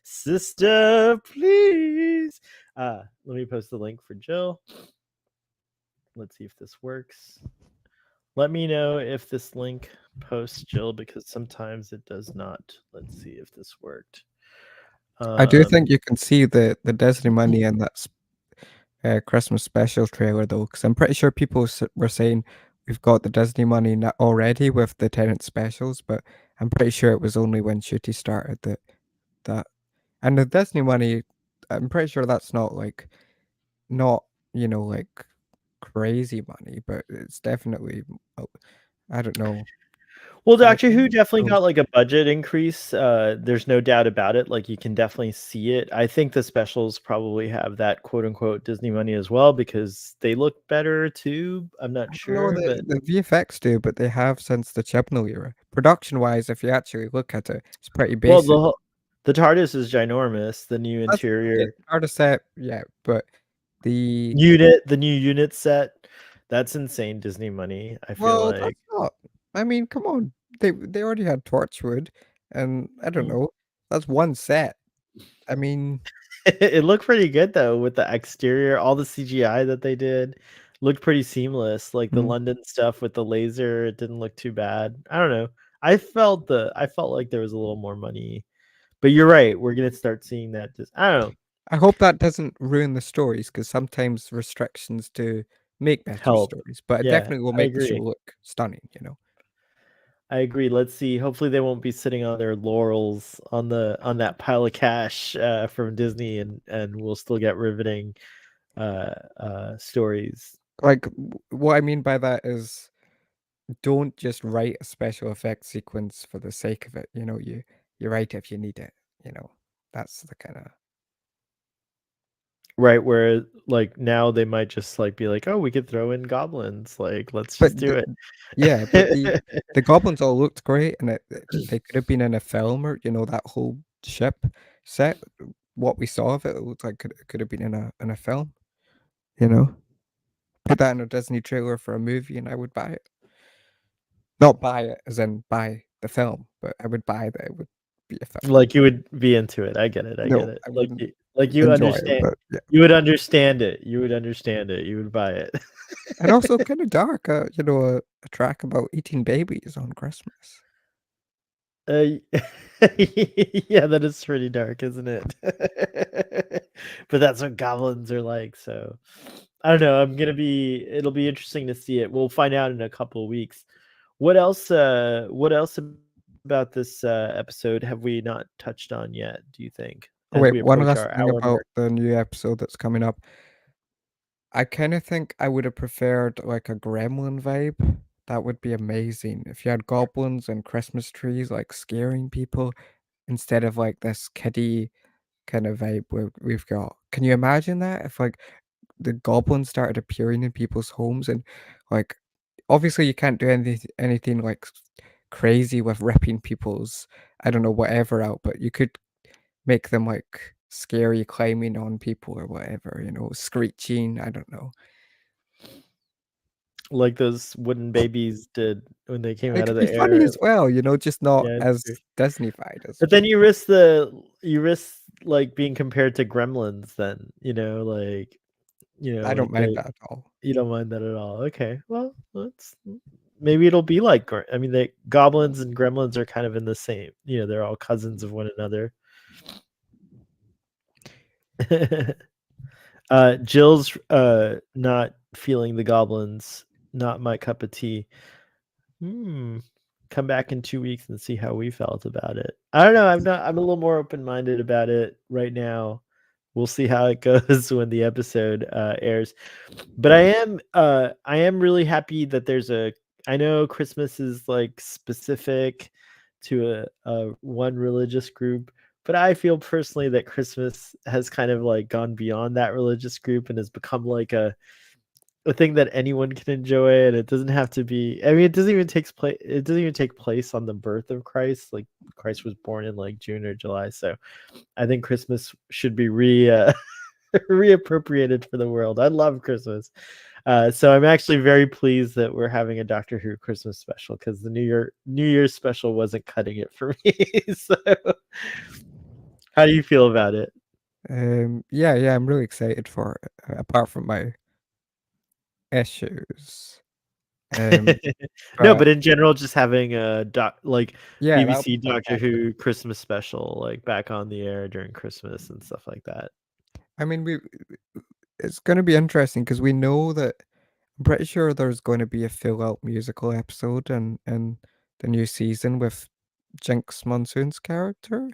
Sister, please. Let me post the link for Jill. Let's see if this works. Let me know if this link posts Jill because sometimes it does not. Let's see if this worked. I do Um, think you can see the Disney money in that Christmas special trailer, though, because I'm pretty sure people were saying we've got the Disney money already with the Tenant specials, but I'm pretty sure it was only when Shooty started that. And the Disney money, I'm pretty sure that's not like not like crazy money, but it's definitely I don't know. Well, I Doctor Who definitely don't got, like, a budget increase, there's no doubt about it, like, you can definitely see it. I think the specials probably have that quote unquote "Disney money" as well because they look better too, I'm not I don't know sure, but the VFX do, but they have since the Chibnall era. Production-wise, if you actually look at it, it's pretty well, basic. the TARDIS is ginormous, the new That's okay, interior hard to say, yeah, but the the new unit set, that's insane Disney money, I feel well, like. that's not I mean, come on. They already had Torchwood, and I don't know, that's one set. I mean, It looked pretty good though with the exterior, all the CGI that they did looked pretty seamless. Like the mm, London stuff with the laser, it didn't look too bad. I don't know. I felt like there was a little more money. But you're right, we're gonna start seeing that just I don't know. I hope that doesn't ruin the stories because sometimes restrictions do make better help. stories, but it Yeah, definitely will I make the show agree. look stunning, you know? I agree. Let's see. Hopefully, they won't be sitting on their laurels on that pile of cash from Disney, and we'll still get riveting stories. Like, what I mean by that is don't just write a special effects sequence for the sake of it, you know, you write it if you need it, you know? That's the kinda Right, where like now they might just like be like, oh, we could throw in goblins. Like, let's but just do it. yeah, but the goblins all looked great, and they could have been in a film or, you know, that whole ship set, what we saw of it, it looked like it could have been in a film, you know? Put that in a Disney trailer for a movie, and I would buy it. Not buy it as in buy the film, but I would buy that it would be a film. Like you would be into it. I get it. I get No, it. I wouldn't Like you enjoy it, understand. but yeah. You would understand it. You would understand it. You would buy it. And also kinda dark, you know, a track about eating babies on Christmas. Uh, yeah, that is pretty dark, isn't it? But that's what goblins are like. So I don't know. It'll be interesting to see it. We'll find out in a couple of weeks. What else about this episode have we not touched on yet, do you think, Oh, as wait, we one approach last our thing hour about mark? the new episode that's coming up. I kinda think I would have preferred, like, a gremlin vibe. That would be amazing. If you had goblins and Christmas trees, like, scaring people instead of, like, this kiddie kind of vibe we've got. Can you imagine that? If, like, the goblins started appearing in people's homes and, like, obviously you can't do anything, like, crazy with ripping people's, I don't know, whatever out, but you could make them, like, scary climbing on people or whatever, you know, screeching, I don't know. Like those wooden babies did when they came It out of could be the funny air. as well, you know, just not Yeah, it's as true. Disney-fied as But then you risk like being compared to gremlins then, I don't like mind they that at all. you don't mind that at all. Okay. Well, let's maybe it'll be like I mean, the goblins and gremlins are kind of in the same, they're all cousins of one another. Jill's not feeling the goblins, not my cup of tea. Hmm. Come back in 2 weeks and see how we felt about it. I don't know. I'm a little more open-minded about it right now. We'll see how it goes when the episode airs. But I am really happy that I know Christmas is like specific to a one religious group, but I feel personally that Christmas has kind of like gone beyond that religious group and has become like a thing that anyone can enjoy, and it doesn't have to be. I mean, it doesn't even take place on the birth of Christ. Like Christ was born in like June or July, so I think Christmas should be reappropriated for the world. I love Christmas. So I'm actually very pleased that we're having a Doctor Who Christmas special, because the New Year's special wasn't cutting it for me. So how do you feel about it? Yeah, yeah, I'm really excited for it, apart from my issues. Um, No, but but in general, just having a yeah, that'll BBC be Doctor fantastic. Who Christmas special, like back on the air during Christmas and stuff like that. I mean, it's gonna be interesting because we know that I'm pretty sure there's going to be a full out musical episode in the new season with Jinx Monsoon's character.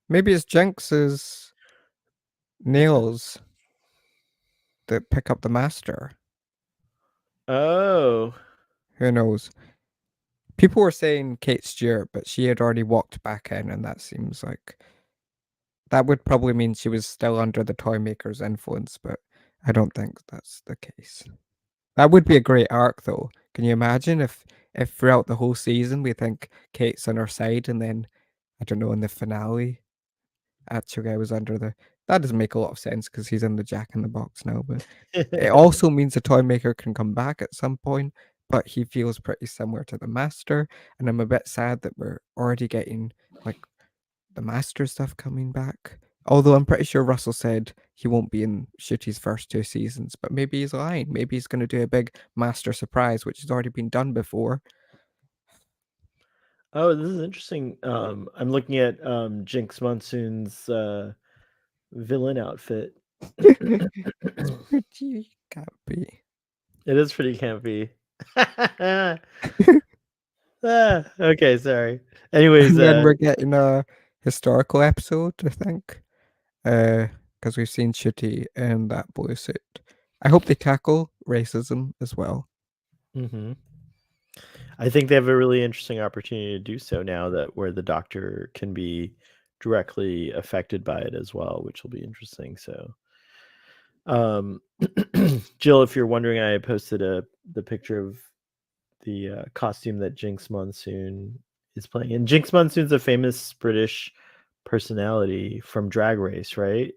Maybe it's Jinx's nails that pick up the master. Oh, Who knows? People were saying Kate Stewart, but she had already walked back in, and that seems like that would probably mean she was still under the toy maker's influence, but I don't think that's the case. That would be a great arc, though. Can you imagine if throughout the whole season we think Kate's on her side, and then I don't know in the finale, actually I was under the. That doesn't make a lot of sense because he's in the Jack in the Box now, but it also means the toy maker can come back at some point. But he feels pretty similar to the master, and I'm a bit sad that we're already getting like the master stuff coming back. Although I'm pretty sure Russell said he won't be in Shooty's first two seasons, but maybe he's lying. Maybe he's going to do a big master surprise, which has already been done before. oh, this is interesting. I'm looking at Jinx Monsoon's villain outfit. It's pretty campy. It is pretty campy. Okay, sorry. Anyways, And then we're getting a historical episode, I think, because we've seen Shitty in that blue suit. I hope they tackle racism as well. mhm. I think they have a really interesting opportunity to do so now that where the doctor can be directly affected by it as well, which will be interesting. So, um, Jill, if you're wondering, I posted the picture of the costume that Jinx Monsoon is playing, and Jinx Monsoon's a famous British personality from Drag Race, right?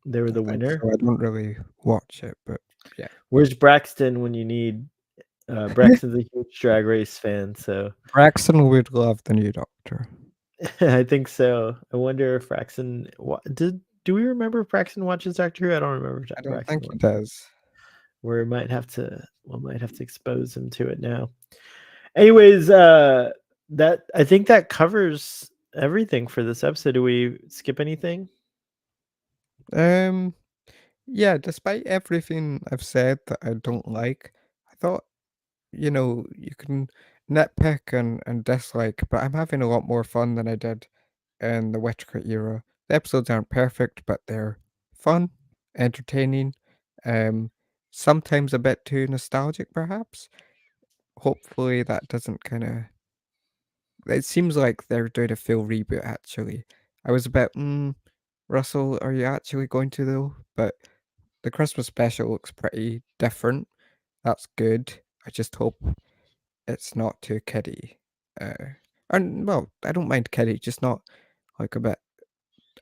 They were I the think winner. so. I don't really watch it, but yeah. Where's Braxton when you need? Braxton's a huge Drag Race fan, so Braxton would love the new Doctor. I think so. I wonder if Braxton do we remember if Braxton watches Doctor Who? I don't remember if I don't Braxton think he watches. does. We might have to expose him to it now. Anyways, that I think that covers everything for this episode. Do we skip anything? Um, yeah, despite everything I've said that I don't like, I thought, you can nitpick and dislike, but I'm having a lot more fun than I did in the Whittaker era. The episodes aren't perfect, but they're fun, entertaining, um, sometimes a bit too nostalgic, perhaps. Hopefully, that doesn't kind of. It seems like they're doing a full reboot, actually. I was a bit, Russell, are you actually going to, though? But the Christmas special looks pretty different. That's good. I just hope it's not too kiddie. And well, I don't mind kiddie, just not like a bit.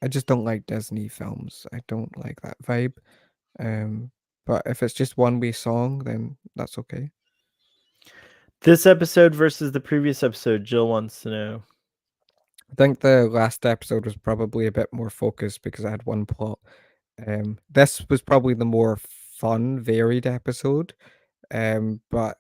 I just don't like Disney films. I don't like that vibe. Um, but if it's just one wee song, then that's okay. This episode versus the previous episode, Jill wants to know. I think the last episode was probably a bit more focused because I had one plot. This was probably the more fun, varied episode. But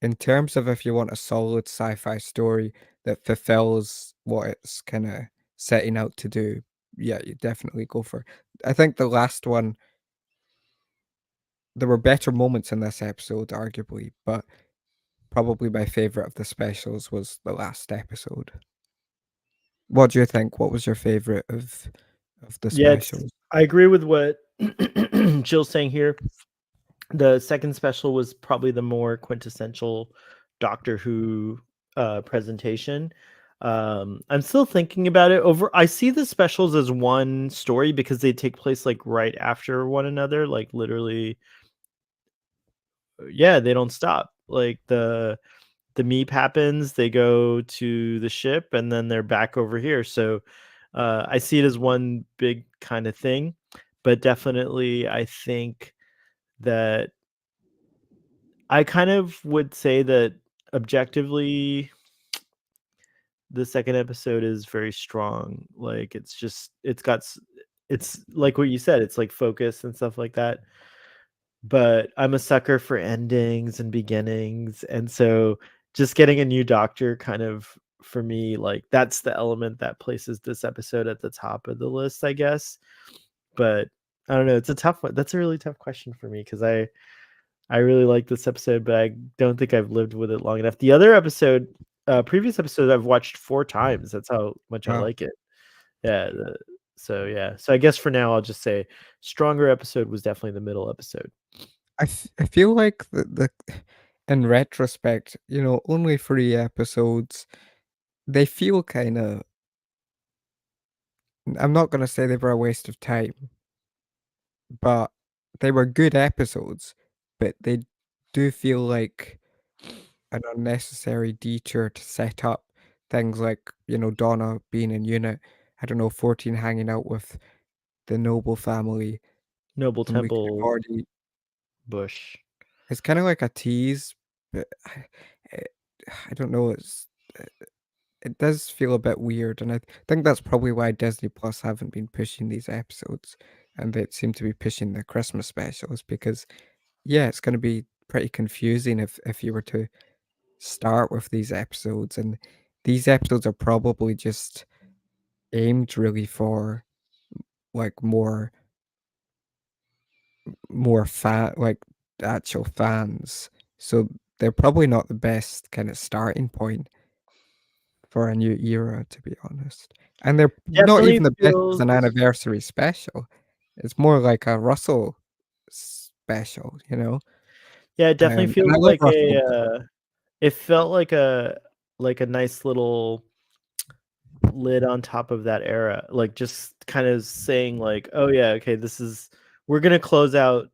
in terms of if you want a solid sci-fi story that fulfills what it's kind of setting out to do, yeah, you definitely go for it. I think the last one, there were better moments in this episode, arguably, but probably my favorite of the specials was the last episode. What do you think? What was your favorite of the Yeah, it's specials? I agree with what Jill's saying here. The second special was probably the more quintessential Doctor Who presentation. I'm still thinking about it. I see the specials as one story because they take place like right after one another, like literally. Yeah, they don't stop. Like the meep happens, they go to the ship, and then they're back over here. So I see it as one big kind of thing, but definitely I think that I kind of would say that objectively, the second episode is very strong. Like it's like what you said, it's like focus and stuff like that. But I'm a sucker for endings and beginnings, and so just getting a new doctor kind of for me, like that's the element that places this episode at the top of the list, I guess. But I don't know, it's a tough one. That's a really tough question for me because I really like this episode, but I don't think I've lived with it long enough. The other episode, previous episode, I've watched 4 times. That's how much I Wow. like it. Yeah. So yeah. So I guess for now, I'll just say stronger episode was definitely the middle episode. I feel like the in retrospect, only 3 episodes, they feel kinda. I'm not gonna say they were a waste of time, but they were good episodes, but they do feel like an unnecessary detour to set up things like, Donna being in unit, I don't know, 14 hanging out with the Noble family, Noble and we could have Temple already. Bush. It's kinda like a tease, but eh, I don't know, it does feel a bit weird, and I think that's probably why Disney Plus haven't been pushing these episodes, and they seem to be pushing the Christmas specials because, yeah, it's gonna be pretty confusing if you were to start with these episodes, and these episodes are probably just aimed really for, like, more fan like, actual fans. So they're probably not the best kind of starting point for a new era, to be honest. And they're not Definitely even the best as feels an anniversary special. It's more like a Russell special, you know? yeah, it definitely And I feels love like Russell, but it felt like a nice little lid on top of that era, like just kind of saying like, oh yeah, okay, we're gonna close out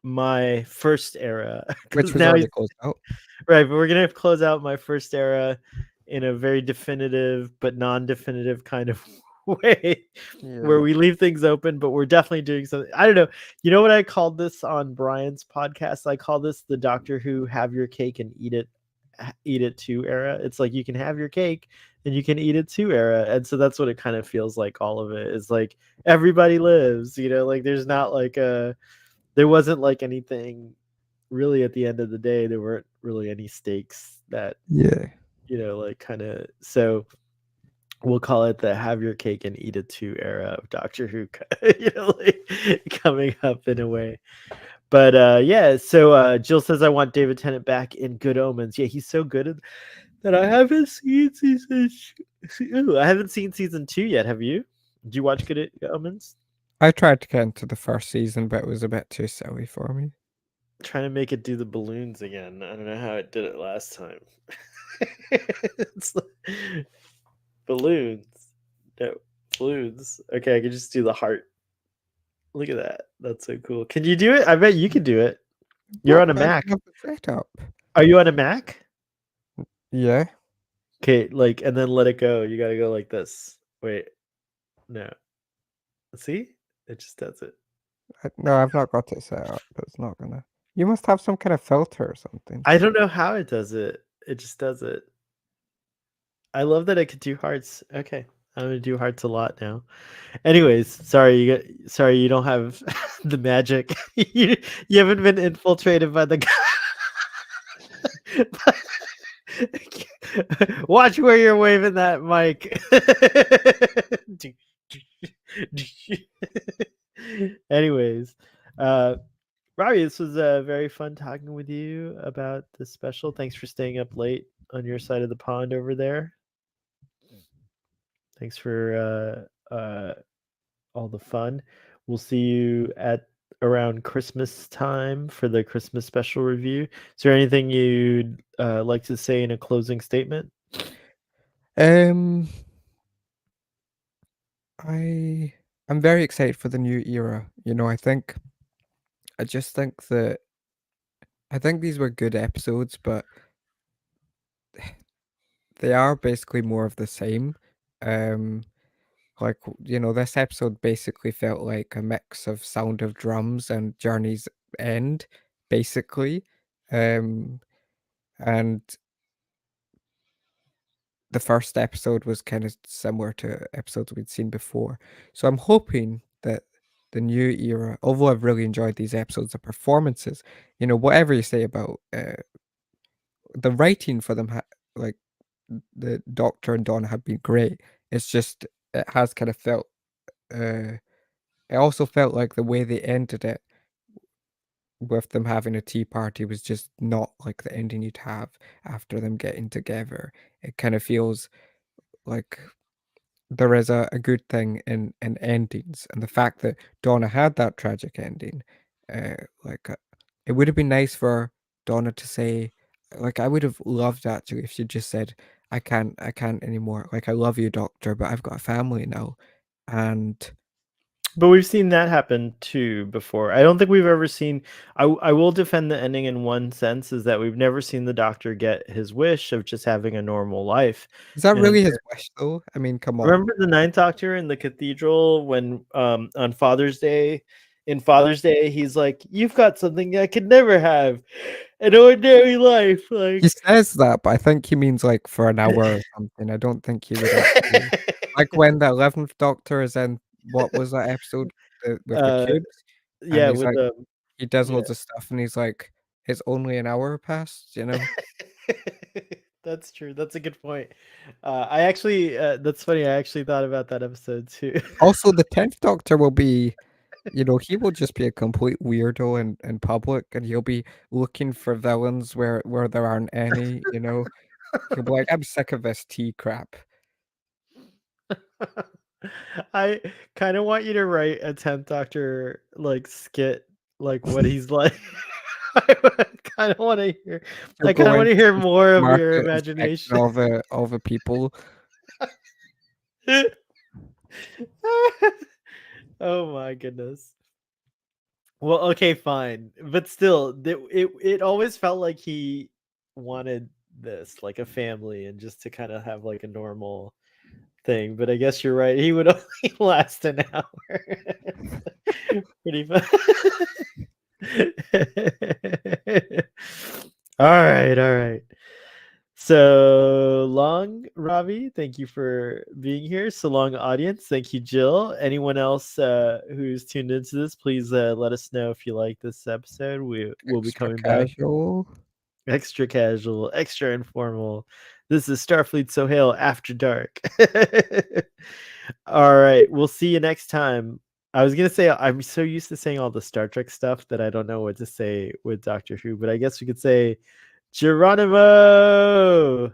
my first era which because was now already he's closed out. right, but we're gonna close out my first era in a very definitive but non-definitive kind of way where Yeah. we leave things open, but we're definitely doing something. I don't know. You know what I called this on Brian's podcast? I call this the Doctor Who have your cake and eat it too era. It's like you can have your cake and you can eat it too era. And so that's what it kind of feels like. All of it is like everybody lives, like there's not like there wasn't like anything really at the end of the day. There weren't really any stakes that, Yeah. like kind of, so we'll call it the have your cake and eat it too era of Doctor Who, like coming up in a way. But yeah, so Jill says I want David Tennant back in Good Omens. Yeah, he's so good that I haven't seen I haven't seen season 2 yet. Have you? Did you watch Good Omens? I tried to get into the first season, but it was a bit too silly for me. Trying to make it do the balloons again. I don't know how it did it last time. It's like, balloons. No, balloons. Okay, I can just do the heart. Look at that. That's so cool. Can you do it? I bet you can do it. You're What? on a I don't Mac. have the setup. Are you on a Mac? Yeah. Okay, like, and then let it go. You gotta go like this. Wait, no. See? It just does it. No, I've not got it set up, but it's not gonna. You must have some kind of filter or something. I don't know how it does it. It just does it. I love that it could do hearts. Okay. I'm gonna do hearts a lot now. Anyways, sorry you don't have the magic. You haven't been infiltrated by the Watch where you're waving that mic. Anyways, Robbie, this was very fun talking with you about this special. Thanks for staying up late on your side of the pond over there. Thanks for all the fun. We'll see you at around Christmas time for the Christmas special review. Is there anything you'd like to say in a closing statement? Um, I'm very excited for the new era. I just think that I think these were good episodes, but they are basically more of the same. Um, this episode basically felt like a mix of Sound of Drums and Journey's End, basically. Um, and the first episode was kind of similar to episodes we'd seen before. So I'm hoping that the new era, although I've really enjoyed these episodes, the performances, whatever you say about the writing for them, like the Doctor and Donna have been great. It's just it has kind of felt. It also felt like the way they ended it with them having a tea party was just not like the ending you'd have after them getting together. It kind of feels like there is a good thing in endings, and the fact that Donna had that tragic ending, uh, like, it would have been nice for Donna to say, like, I would have loved actually if she just said, I can't anymore. Like, I love you, Doctor, but I've got a family now, and But we've seen that happen too before. I don't think we've ever seen. I will defend the ending in one sense, is that we've never seen the Doctor get his wish of just having a normal life. is that And really his wish though? I mean, come on. remember the Ninth Doctor in the cathedral when on Father's Day, in Father's Day, he's like, "You've got something I could never have, an ordinary life." He Like, says that, but I think he means, like, for an hour or something. I don't think he would actually like, when the 11th Doctor is in what was that episode? With the uh, cubes, and yeah, he's with like the he does yeah. loads of stuff, and he's like, "It's only an hour past," you know? That's true. That's a good point. I actually, that's funny. I actually thought about that episode too. Also, the 10th Doctor will be You know, he will just be a complete weirdo in public, and he'll be looking for villains where there aren't any, you know? He'll be like, "I'm sick of this tea crap." I kind of want you to write a 10th Doctor like skit, like what he's like. I kind of want to hear. He'll I kind go of want into to hear the more of your supermarket inspecting imagination. all the people. Oh my goodness. Well, okay, fine, but still, it always felt like he wanted this, like a family, and just to kind of have like a normal thing. But I guess you're right. He would only last an hour. Pretty fun. All right. So long, Robbie. Thank you for being here. So long, audience. Thank you, Jill. Anyone else who's tuned into this, please let us know if you like this episode. We will be Extra coming back. casual. Extra casual, extra informal. This is Starfleet Sohail After Dark. All right. We'll see you next time. I was going to say, I'm so used to saying all the Star Trek stuff that I don't know what to say with Doctor Who, but I guess we could say Geronimo.